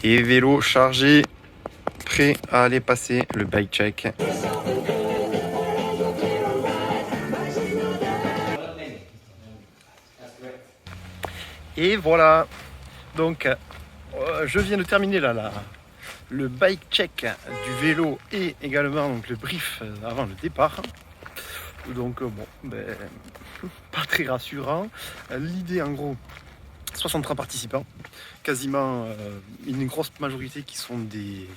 Et vélo chargé, prêt à aller passer le bike check. Et voilà, donc je viens de terminer là, le bike check du vélo et également donc, le brief avant le départ. Donc bon, pas très rassurant. L'idée en gros, 63 participants, quasiment une grosse majorité qui sont des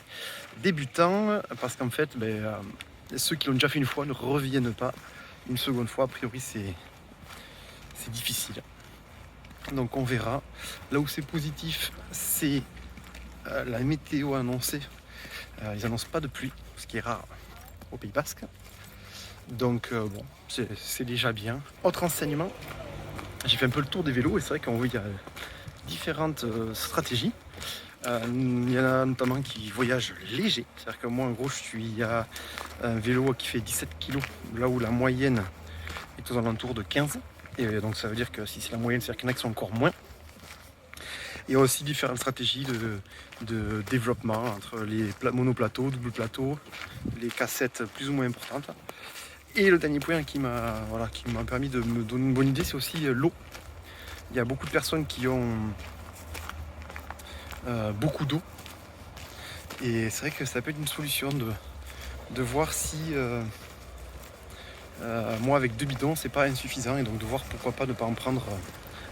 débutants, parce qu'en fait ceux qui l'ont déjà fait une fois ne reviennent pas une seconde fois. A priori c'est difficile. Donc on verra. Là où c'est positif, c'est la météo annoncée. Ils annoncent pas de pluie, ce qui est rare au Pays Basque. Donc bon, c'est déjà bien. Autre enseignement, j'ai fait un peu le tour des vélos et c'est vrai qu'on voit qu'il y a différentes stratégies. Il y en a notamment qui voyagent léger. C'est-à-dire que moi en gros je suis à un vélo qui fait 17 kg, là où la moyenne est aux alentours de 15. Et donc ça veut dire que si c'est la moyenne, c'est-à-dire qu'il y en a qui sont encore moins. Il y a aussi différentes stratégies de développement entre les monoplateaux, double plateau, les cassettes plus ou moins importantes. Et le dernier point qui m'a permis de me donner une bonne idée, c'est aussi l'eau. Il y a beaucoup de personnes qui ont beaucoup d'eau. Et c'est vrai que ça peut être une solution de voir si moi avec 2 bidons c'est pas insuffisant, et donc de voir pourquoi pas ne pas en prendre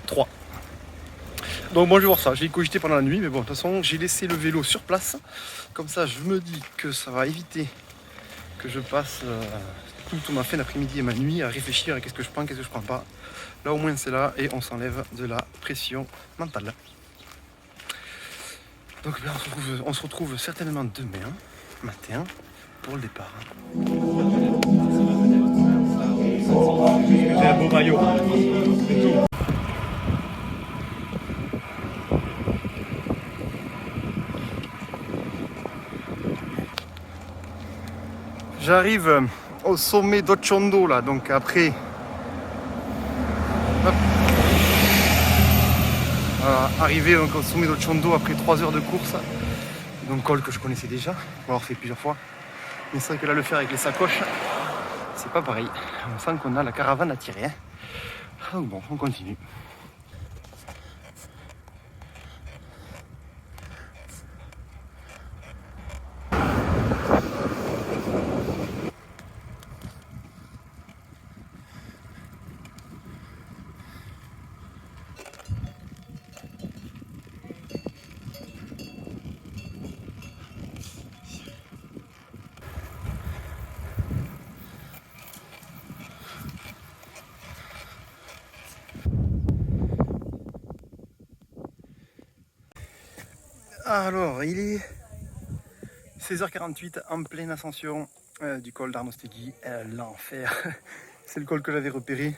3. Donc bon, je vais voir ça, j'ai cogité pendant la nuit, mais bon, de toute façon j'ai laissé le vélo sur place, comme ça je me dis que ça va éviter que je passe toute ma fin d'après-midi et ma nuit à réfléchir à qu'est-ce que je prends, qu'est-ce que je prends pas. Là au moins c'est là et on s'enlève de la pression mentale. Donc on se retrouve certainement demain matin pour le départ. J'ai un beau maillot. J'arrive au sommet d'Ochondo là, donc après. Hop. Voilà, arrivé donc, au sommet d'Ochondo après 3 heures de course. Donc col que je connaissais déjà, pour avoir fait plusieurs fois. Mais c'est vrai que là le faire avec les sacoches, c'est pas pareil. On sent qu'on a la caravane à tirer. Hein. Donc bon, on continue. Alors, il est 16h48 en pleine ascension du col d'Arnostegui. L'enfer. C'est le col que j'avais repéré.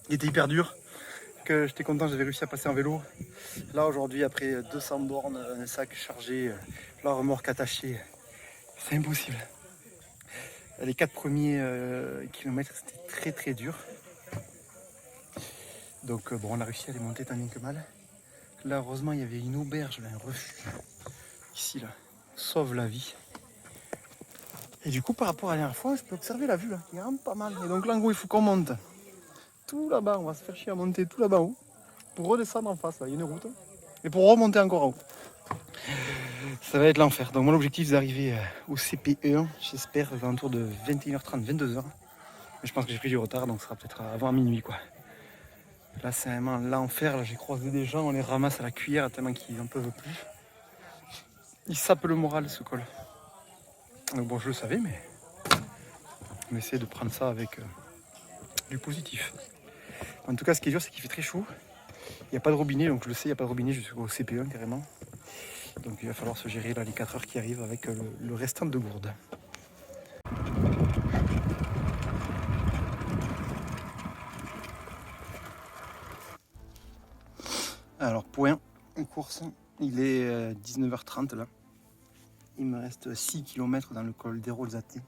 Il était hyper dur. Que j'étais content, j'avais réussi à passer en vélo. Là aujourd'hui, après 200 bornes, un sac chargé, la remorque attachée, c'est impossible. Les 4 premiers kilomètres, c'était très très dur. Donc bon, on a réussi à les monter tant bien que mal. Là, heureusement, il y avait une auberge, là, un refuge. Ici, là, sauve la vie. Et du coup, par rapport à la dernière fois, je peux observer la vue, là, qui est vraiment pas mal. Et donc là, en gros, il faut qu'on monte tout là-bas. On va se faire chier à monter tout là-bas en haut pour redescendre en face. Là, il y a une route. Et pour remonter encore en haut. Ça va être l'enfer. Donc mon objectif c'est d'arriver au CP1, j'espère, aux alentours de 21h30, 22h. Mais je pense que j'ai pris du retard, donc ce sera peut-être avant minuit quoi. Là c'est vraiment l'enfer, là j'ai croisé des gens, on les ramasse à la cuillère tellement qu'ils n'en peuvent plus. Ils sapent le moral ce col. Donc bon, je le savais, mais on essaie de prendre ça avec du positif. En tout cas, ce qui est dur, c'est qu'il fait très chaud. Il n'y a pas de robinet, donc je le sais, il n'y a pas de robinet jusqu'au CP1 carrément. Donc il va falloir se gérer là les 4 heures qui arrivent avec le restant de gourde. Alors point, course, il est 19h30 là. Il me reste 6 km dans le col d'Erolzate.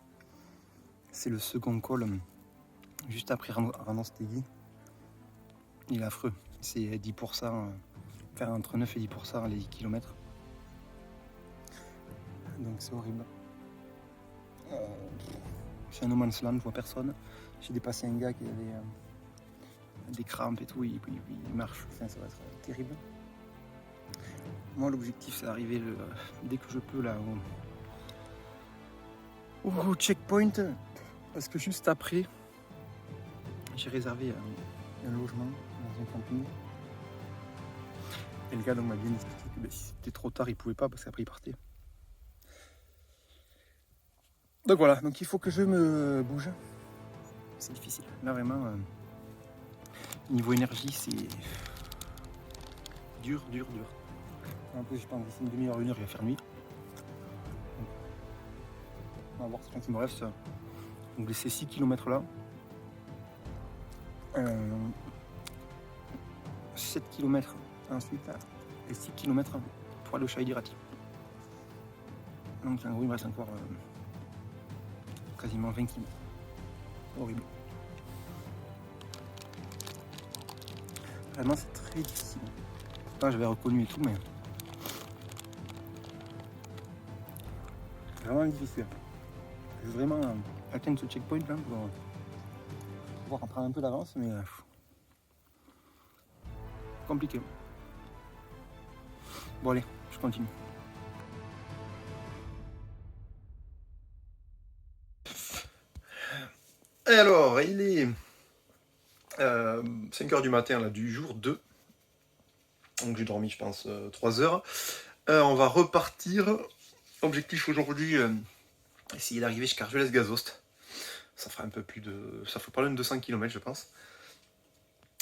C'est le second col, juste après Arnostegui. Il est affreux, c'est 10%, enfin entre 9 et 10% les 10 km. Donc c'est horrible. C'est un no man's land, je vois personne. J'ai dépassé un gars qui avait des crampes et tout, il marche, enfin, ça va être terrible. Moi l'objectif c'est d'arriver dès que je peux là au checkpoint, parce que juste après j'ai réservé un logement dans un camping. Et le gars m'a bien expliqué que si c'était trop tard il pouvait pas parce qu'après il partait. Donc voilà, donc il faut que je me bouge. C'est difficile. Là vraiment, niveau énergie, c'est dur. En plus, je pense que d'ici une demi-heure, une heure, il va faire nuit. On va voir ce qu'il me reste. Donc ces 6 km là. 7 km ensuite et 6 km pour aller au Chalet d'Irati. Donc en gros, il me reste encore quasiment 20 km. Horrible. Vraiment, c'est très difficile. Pourtant, j'avais reconnu et tout, mais c'est vraiment difficile. Je veux vraiment atteindre ce checkpoint là pour pouvoir en prendre un peu d'avance, mais compliqué. Bon allez, je continue. Et alors, il est 5h du matin là, du jour 2. Donc j'ai dormi je pense 3 heures. On va repartir. Objectif aujourd'hui, essayer d'arriver jusqu'à Argelès-Gazost. Ça fera un peu plus de. Ça fait pas loin de 200 km je pense.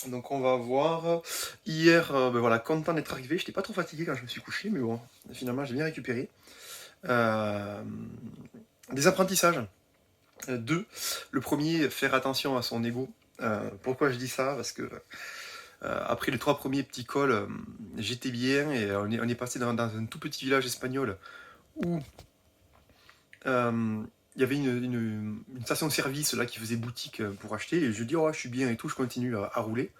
Donc on va voir. Hier, ben voilà, content d'être arrivé. J'étais pas trop fatigué quand je me suis couché, mais bon, finalement j'ai bien récupéré. Des apprentissages. 2. Le premier, faire attention à son ego. Pourquoi je dis ça? Parce que après les 3 premiers petits cols, j'étais bien et on est passé dans un tout petit village espagnol où il y avait une station-service là qui faisait boutique pour acheter et je dis oh je suis bien et tout, je continue à rouler.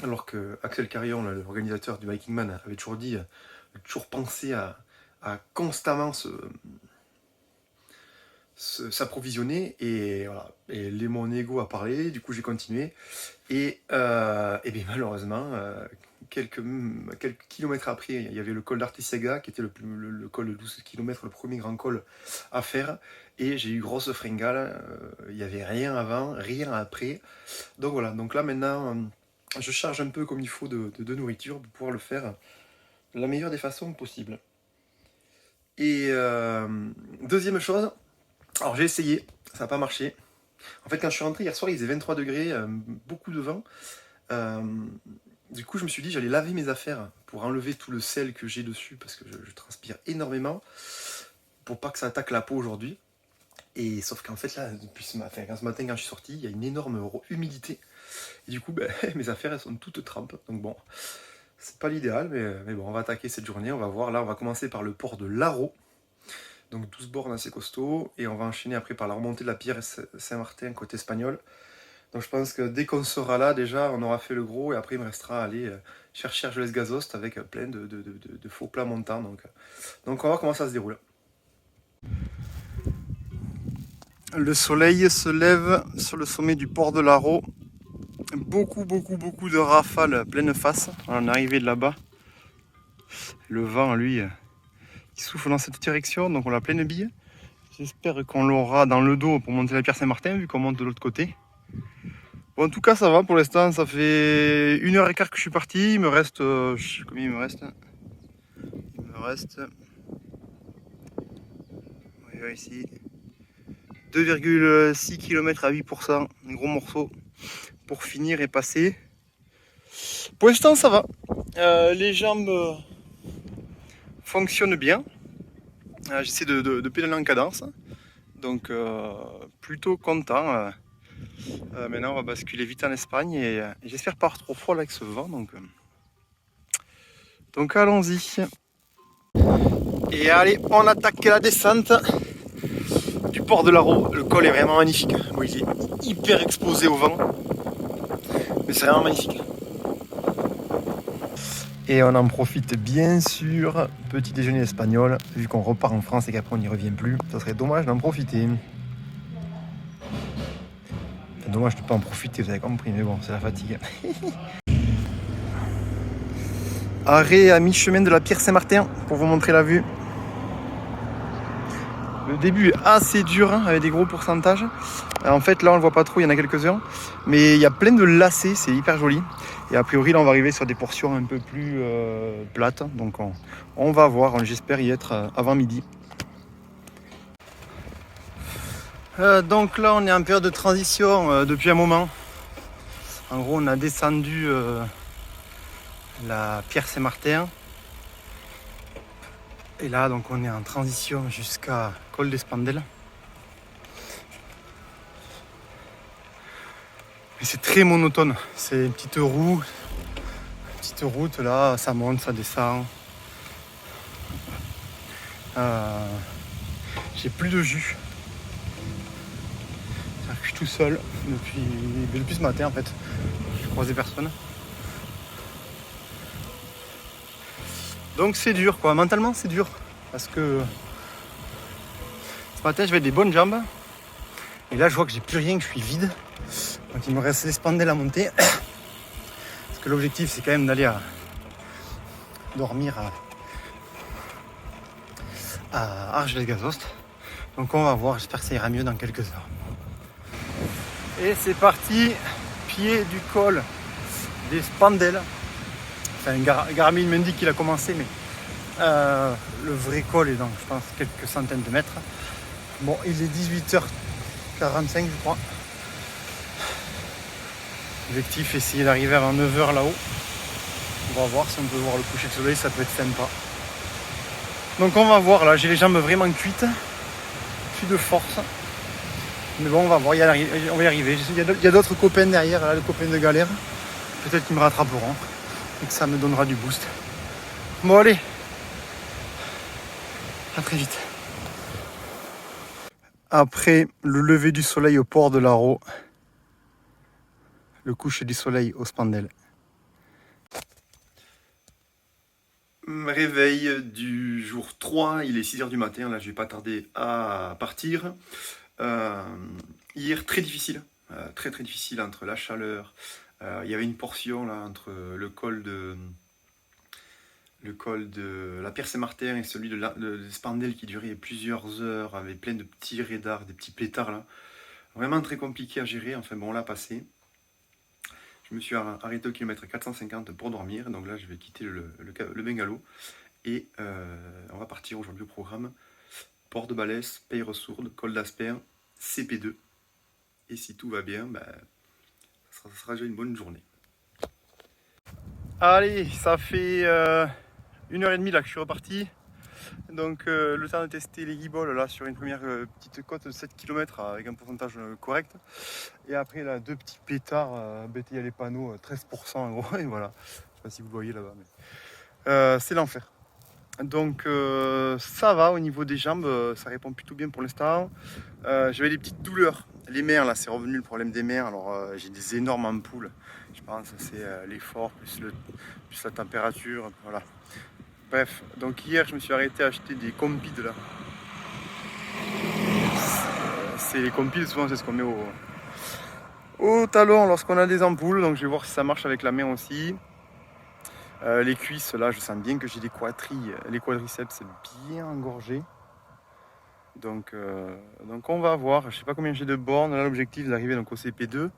Alors que Axel Carillon, l'organisateur du Viking Man, avait toujours dit, toujours pensé à constamment s'approvisionner et voilà, et mon ego a parlé, du coup j'ai continué et bien malheureusement quelques kilomètres après il y avait le col d'Artesiaga qui était le col de 12 km, le premier grand col à faire et j'ai eu grosse fringale, il n'y avait rien avant, rien après, donc voilà, donc là maintenant je charge un peu comme il faut de nourriture pour pouvoir le faire de la meilleure des façons possibles. Et deuxième chose, alors j'ai essayé, ça n'a pas marché. En fait quand je suis rentré hier soir il faisait 23 degrés, beaucoup de vent. Du coup je me suis dit j'allais laver mes affaires pour enlever tout le sel que j'ai dessus parce que je transpire énormément pour pas que ça attaque la peau aujourd'hui. Et sauf qu'en fait là, depuis ce matin quand je suis sorti, il y a une énorme humidité. Et du coup mes affaires elles sont toutes trempes. Donc bon, c'est pas l'idéal mais bon on va attaquer cette journée, on va voir. Là on va commencer par le port de Laro. Donc 12 bornes assez costauds, et on va enchaîner après par la remontée de la Pierre Saint-Martin côté espagnol. Donc je pense que dès qu'on sera là déjà on aura fait le gros, et après il me restera à aller chercher Argelès-Gazost avec plein de faux plats montants. Donc on va voir comment ça se déroule. Le soleil se lève sur le sommet du port de Laro. Beaucoup de rafales pleine face. On est arrivé de là-bas. Le vent lui qui souffle dans cette direction, donc on a pleine bille. J'espère qu'on l'aura dans le dos pour monter la Pierre Saint-Martin vu qu'on monte de l'autre côté. Bon, en tout cas ça va pour l'instant, ça fait 1h15 que je suis parti. Il me reste, je sais combien il me reste. Il me reste, on va voir ici, 2,6 km à 8%, un gros morceau pour finir et passer. Pour l'instant ça va, les jambes fonctionnent bien. J'essaie de pédaler en cadence, donc plutôt content. Maintenant on va basculer vite en Espagne et j'espère pas trop froid là avec ce vent, donc allons-y. Et allez, on attaque la descente du port de Laro. Le col est vraiment magnifique. Bon, il est hyper exposé au vent, mais c'est vraiment magnifique. Et on en profite bien sûr, petit déjeuner espagnol, vu qu'on repart en France et qu'après on n'y revient plus. Ça serait dommage d'en profiter. Enfin, dommage de ne pas en profiter, vous avez compris, mais bon, c'est la fatigue. Arrêt à mi-chemin de la Pierre Saint-Martin pour vous montrer la vue. Le début est assez dur, hein, avec des gros pourcentages. En fait, là, on ne le voit pas trop, il y en a quelques-uns. Mais il y a plein de lacets, c'est hyper joli. Et a priori, là, on va arriver sur des portions un peu plus plates. Donc, on va voir. J'espère y être avant midi. Donc là, on est en période de transition depuis un moment. En gros, on a descendu la Pierre Saint-Martin. Et là, donc, on est en transition jusqu'à Col d'Espandel. Et c'est très monotone. C'est une petite route là, ça monte, ça descend. J'ai plus de jus. C'est-à-dire que je suis tout seul depuis ce matin en fait. Je croisais personne. Donc c'est dur quoi, mentalement c'est dur. Parce que ce matin j'avais des bonnes jambes. Et là je vois que j'ai plus rien, que je suis vide. Donc il me reste l'Espandel à monter. Parce que l'objectif c'est quand même d'aller dormir à Argelès-Gazost. Donc on va voir, j'espère que ça ira mieux dans quelques heures. Et c'est parti, pied du col d'Espandel. Enfin, Garmin me dit qu'il a commencé, mais le vrai col est dans, je pense, quelques centaines de mètres. Bon, il est 18h45, je crois. L'objectif, essayer d'arriver avant 9h là-haut. On va voir si on peut voir le coucher de soleil, ça peut être sympa. Donc on va voir, là, j'ai les jambes vraiment cuites. Plus de force. Mais bon, on va voir, on va y arriver. Il y a d'autres copains derrière, là, les copains de galère. Peut-être qu'ils me rattraperont et que ça me donnera du boost. Bon, allez. À très vite. Après le lever du soleil au port de l'Aro, le coucher du soleil au Spandel. Réveil du jour 3, il est 6h du matin, là je vais pas tarder à partir. Hier très difficile, très difficile entre la chaleur. Il y avait une portion là entre le col de la Pierre Saint-Martin et celui de Spandel qui durait plusieurs heures avec plein de petits radars, des petits pétards là. Vraiment très compliqué à gérer, enfin bon on l'a passé. Je me suis arrêté au kilomètre 450 pour dormir, donc là je vais quitter le bungalow et on va partir aujourd'hui au programme Port de Balès, Peilleresourde, Col d'Asper, CP2. Et si tout va bien, ça sera déjà une bonne journée. Allez, ça fait 1h30 là que je suis reparti. Donc le temps de tester les guibolles là sur une première petite côte de 7 km avec un pourcentage correct. Et après là, deux petits pétards, il y a les panneaux, 13% en gros, et voilà. Je sais pas si vous voyez là-bas, mais c'est l'enfer. Donc ça va au niveau des jambes, ça répond plutôt bien pour l'instant. J'avais des petites douleurs. Les mains là, c'est revenu le problème des mains. Alors j'ai des énormes ampoules. Je pense que c'est l'effort plus la température. Voilà. Bref, donc hier je me suis arrêté à acheter des compides là. C'est les compides, souvent c'est ce qu'on met au talon lorsqu'on a des ampoules. Donc je vais voir si ça marche avec la main aussi. Les cuisses, là, je sens bien que j'ai des quadrilles. Les quadriceps, c'est bien engorgé. Donc on va voir. Je sais pas combien j'ai de bornes. Là, l'objectif est d'arriver donc au CP2.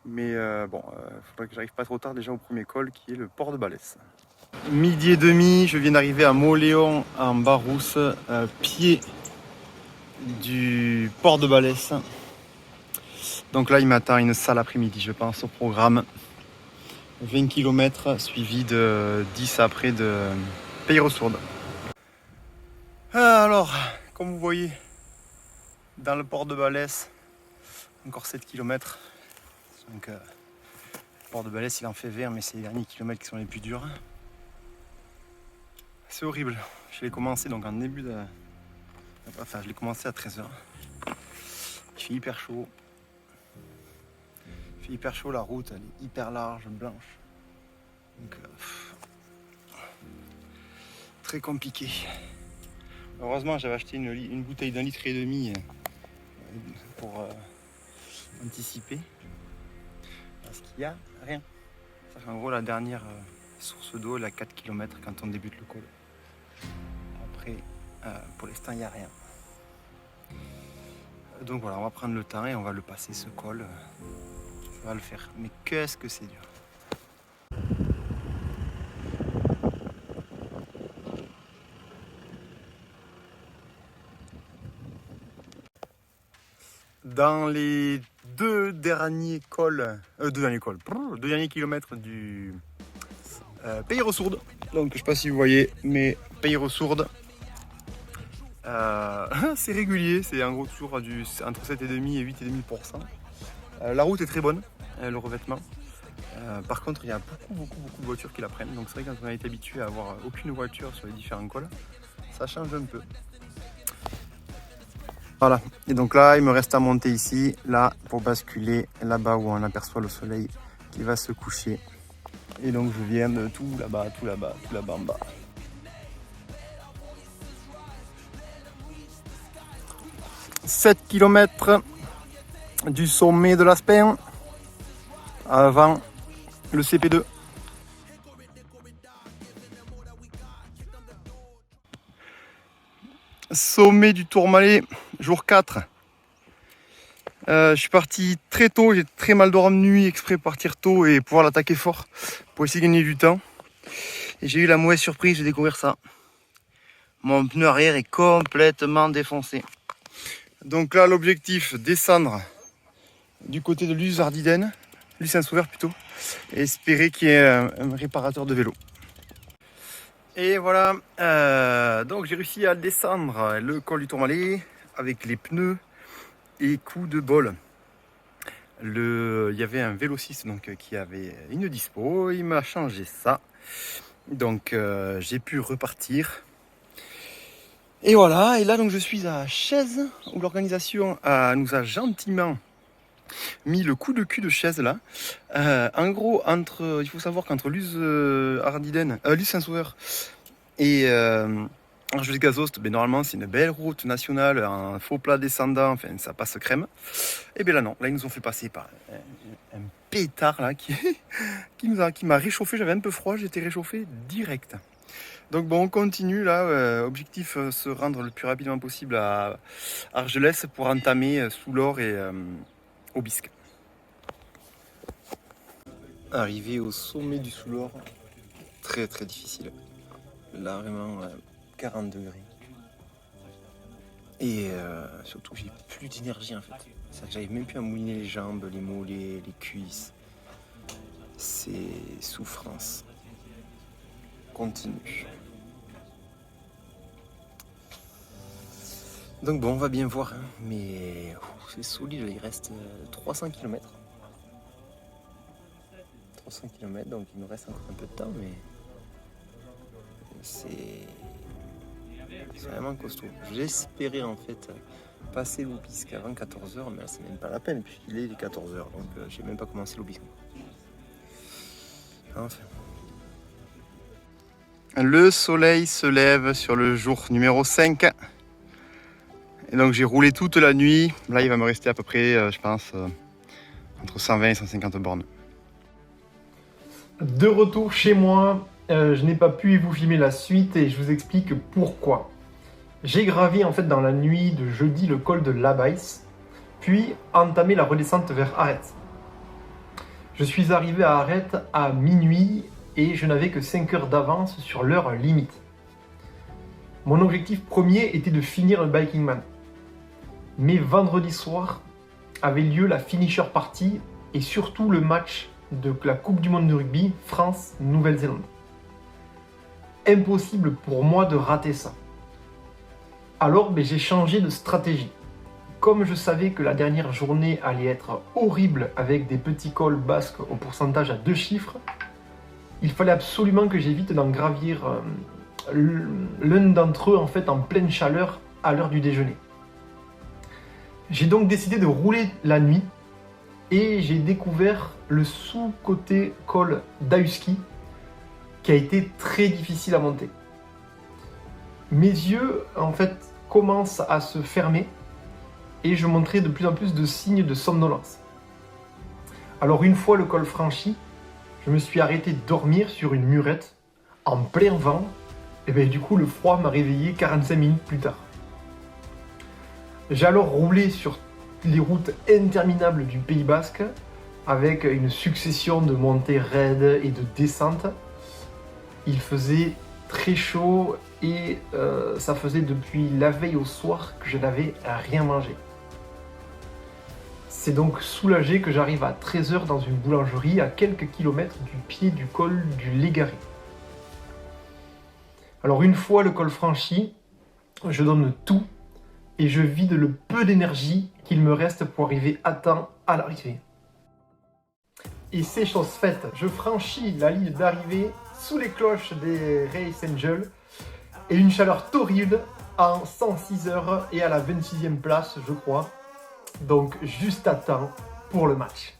Mais bon, il faudrait que j'arrive pas trop tard déjà au premier col qui est le port de Balès. Midi et demi, je viens d'arriver à Mauléon en Barousse, pied du port de Balès. Donc là, il m'attend une salle après-midi, je pense, au programme. 20 km suivi de 10 après de Peilleresourde. Alors, comme vous voyez, dans le port de Balès, encore 7 km. Donc, le port de Balès, il en fait vert, mais c'est les derniers kilomètres qui sont les plus durs. C'est horrible. Je l'ai commencé donc en début de. Enfin, je l'ai commencé à 13h. Il fait hyper chaud. Il fait hyper chaud, la route, elle est hyper large, blanche. Donc, très compliqué. Heureusement, j'avais acheté une bouteille d'1,5 litre pour anticiper. Parce qu'il n'y a rien. Ça fait en gros la dernière source d'eau, la 4 km quand on débute le col. Après, pour l'instant, il n'y a rien. Donc voilà, on va prendre le temps et on va le passer ce col. Ça va le faire. Mais qu'est-ce que c'est dur. Dans les deux derniers kilomètres du Peilleresourde, donc je sais pas si vous voyez, mais Peilleresourde, c'est régulier, c'est en gros toujours entre 7,5 et 8,5%. La route est très bonne, le revêtement. Par contre, il y a beaucoup de voitures qui la prennent, donc c'est vrai que quand on a été habitué à avoir aucune voiture sur les différents cols, ça change un peu. Voilà, et donc là il me reste à monter ici, là pour basculer là-bas où on aperçoit le soleil qui va se coucher. Et donc je viens de tout là-bas en bas. « 7 km du sommet de l'Aspin avant le CP2. Sommet du Tourmalet, jour 4. Je suis parti très tôt, j'ai très mal dormi de nuit exprès pour partir tôt et pouvoir l'attaquer fort pour essayer de gagner du temps. Et j'ai eu la mauvaise surprise de découvrir ça. Mon pneu arrière est complètement défoncé. Donc là l'objectif, descendre du côté de Luz-Ardiden, Luz-Saint-Sauveur plutôt, et espérer qu'il y ait un réparateur de vélo. Et voilà, donc j'ai réussi à descendre le col du Tourmalet avec les pneus et coup de bol. Il y avait un vélociste donc, qui avait une dispo, il m'a changé ça. Donc j'ai pu repartir. Et voilà, et là donc je suis à Chèze où l'organisation nous a gentiment mis le coup de cul de Chèze là. En gros, il faut savoir qu'entre Luz-Saint-Sauveur et Argelès-Gazost, normalement c'est une belle route nationale, un faux plat descendant, enfin ça passe crème. Et bien là non, là ils nous ont fait passer par un pétard là qui m'a réchauffé, j'avais un peu froid, j'étais réchauffé direct. Donc bon, on continue là, objectif se rendre le plus rapidement possible à Argelès pour entamer Soulor et Aubisque. Arrivé au sommet du Soulor, très difficile. Là vraiment 40 degrés. Et surtout j'ai plus d'énergie en fait. J'arrive même plus à mouiner les jambes, les mollets, les cuisses. C'est souffrance. Continue. Donc bon, on va bien voir, hein. Mais c'est solide, il reste 300 km. 300 km, donc il nous reste encore un peu de temps, mais c'est vraiment costaud. J'espérais en fait passer l'Aubisque avant 14h, mais là c'est même pas la peine puisqu'il est les 14h, donc j'ai même pas commencé l'Aubisque. Enfin. Le soleil se lève sur le jour numéro 5. Et donc j'ai roulé toute la nuit. Là il va me rester à peu près, je pense, entre 120 et 150 bornes. De retour chez moi, je n'ai pas pu vous filmer la suite et je vous explique pourquoi. J'ai gravi en fait dans la nuit de jeudi le col de l'Abaisse, puis entamé la redescente vers Arrête. Je suis arrivé à Arrête à minuit et je n'avais que 5 heures d'avance sur l'heure limite. Mon objectif premier était de finir le Biking Man. Mais vendredi soir avait lieu la finisher party et surtout le match de la Coupe du Monde de rugby France-Nouvelle-Zélande. Impossible pour moi de rater ça. Alors j'ai changé de stratégie. Comme je savais que la dernière journée allait être horrible avec des petits cols basques au pourcentage à 2 chiffres, il fallait absolument que j'évite d'en gravir l'un d'entre eux en fait en pleine chaleur à l'heure du déjeuner. J'ai donc décidé de rouler la nuit et j'ai découvert le sous-côté col d'Ahuski qui a été très difficile à monter. mes yeux en fait commencent à se fermer et je montrais de plus en plus de signes de somnolence. Alors une fois le col franchi, je me suis arrêté de dormir sur une murette en plein vent et bien du coup le froid m'a réveillé 45 minutes plus tard. J'ai alors roulé sur les routes interminables du Pays Basque avec une succession de montées raides et de descentes. Il faisait très chaud et ça faisait depuis la veille au soir que je n'avais rien mangé. C'est donc soulagé que j'arrive à 13h dans une boulangerie à quelques kilomètres du pied du col du Légaré. Alors une fois le col franchi, je donne tout et je vide le peu d'énergie qu'il me reste pour arriver à temps à l'arrivée. Et c'est chose faite, je franchis la ligne d'arrivée sous les cloches des Race Angels et une chaleur torride en 106 heures et à la 26e place je crois, donc juste à temps pour le match.